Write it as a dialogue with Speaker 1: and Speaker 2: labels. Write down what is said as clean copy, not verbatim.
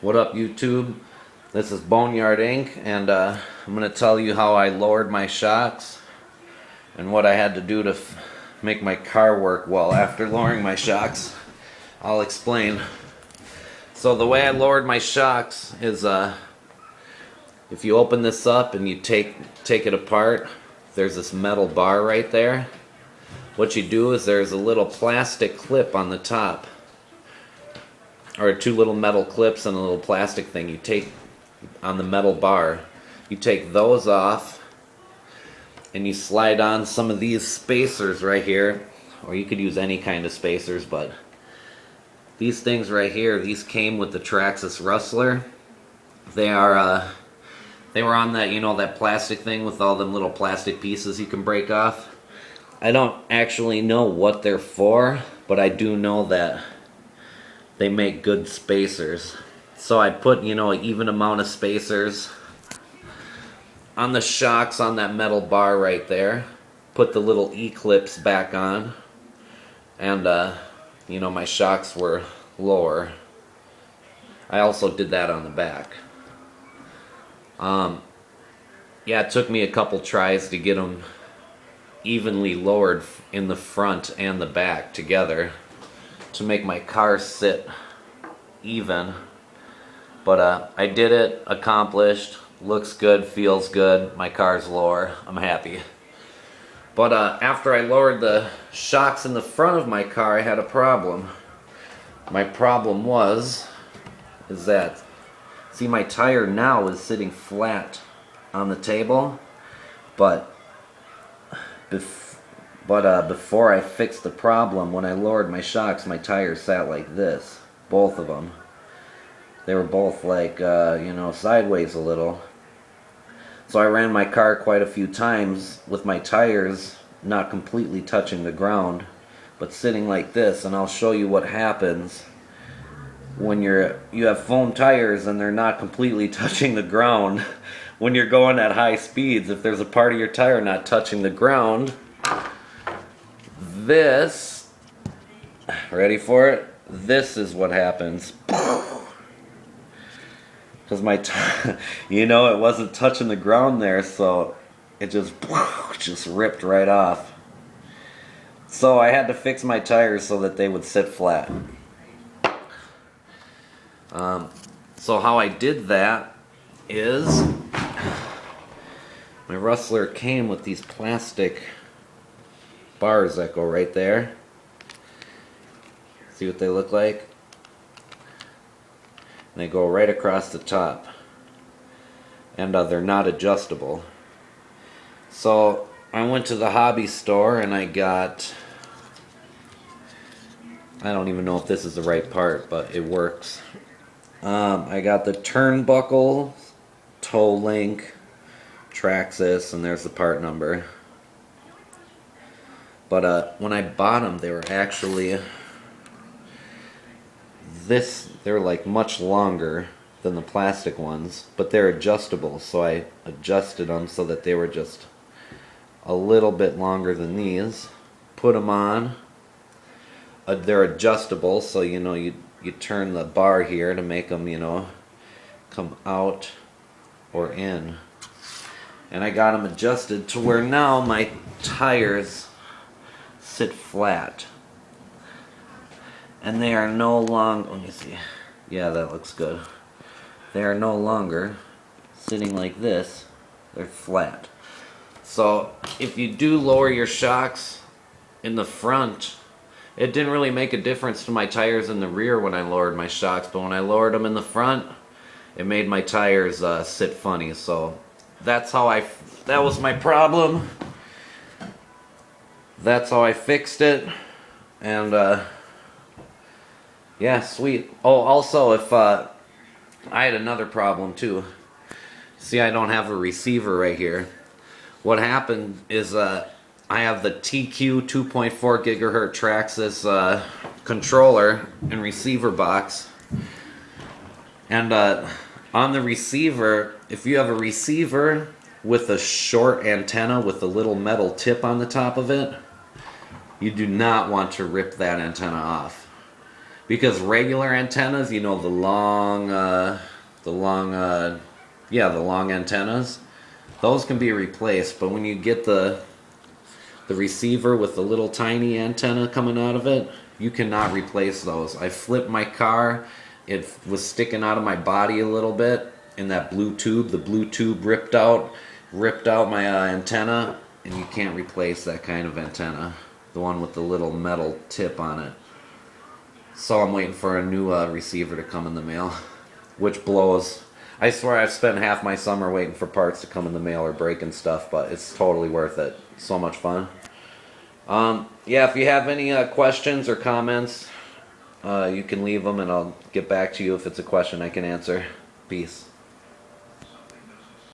Speaker 1: What up, YouTube? This is Boneyard Inc. and I'm going to tell you how I lowered my shocks and what I had to do to make my car work well after lowering my shocks. I'll explain. So the way I lowered my shocks is if you open this up and you take it apart, there's this metal bar right there. What you do is there's a little plastic clip on the top, or two little metal clips and a little plastic thing you take on the metal bar. You take those off and you slide on some of these spacers right here, or you could use any kind of spacers, but these things right here, these came with the Traxxas Rustler. They were on that, that plastic thing with all them little plastic pieces you can break off. I don't actually know what they're for, but I do know that they make good spacers. So I put, an even amount of spacers on the shocks on that metal bar right there. Put the little E-clips back on. And, my shocks were lower. I also did that on the back. Yeah, it took me a couple tries to get them evenly lowered in the front and the back together to make my car sit even. But I did it, accomplished, looks good, feels good, my car's lower, I'm happy. But after I lowered the shocks in the front of my car, I had a problem. My problem is that, see, my tire now is sitting flat on the table, but before I fixed the problem, when I lowered my shocks, my tires sat like this, both of them. They were both like, sideways a little. So I ran my car quite a few times with my tires not completely touching the ground, but sitting like this, and I'll show you what happens when you have foam tires and they're not completely touching the ground. When you're going at high speeds, if there's a part of your tire not touching the ground, this, ready for it? This is what happens. Because it wasn't touching the ground there, so it just ripped right off. So I had to fix my tires so that they would sit flat. So how I did that is my Rustler came with these plastic bars that go right there. See what they look like? And they go right across the top. And they're not adjustable. So I went to the hobby store and I got, I don't even know if this is the right part, but it works. I got the turnbuckle, toe link, Traxxas, and there's the part number. But when I bought them, they were actually they're like much longer than the plastic ones, but they're adjustable, so I adjusted them so that they were just a little bit longer than these. Put them on. They're adjustable, so you turn the bar here to make them come out or in. And I got them adjusted to where now my tires sit flat. And they are no longer, let me see, yeah, that looks good. They are no longer sitting like this, they're flat. So if you do lower your shocks in the front, it didn't really make a difference to my tires in the rear when I lowered my shocks, but when I lowered them in the front, it made my tires sit funny. So that was my problem. That's how I fixed it. And yeah, sweet. Oh, also, if I had another problem too. See, I don't have a receiver right here. What happened is I have the TQ 2.4 gigahertz Traxxas controller and receiver box. And on the receiver, if you have a receiver with a short antenna with a little metal tip on the top of it, you do not want to rip that antenna off. Because regular antennas, you know, the long antennas, those can be replaced. But when you get the receiver with the little tiny antenna coming out of it, you cannot replace those. I flipped my car, it was sticking out of my body a little bit, and that the blue tube ripped out my antenna, and you can't replace that kind of antenna, the one with the little metal tip on it. So I'm waiting for a new receiver to come in the mail, which blows. I swear I've spent half my summer waiting for parts to come in the mail or breaking stuff, but it's totally worth it. So much fun. Yeah, if you have any questions or comments, you can leave them and I'll get back to you if it's a question I can answer. Peace.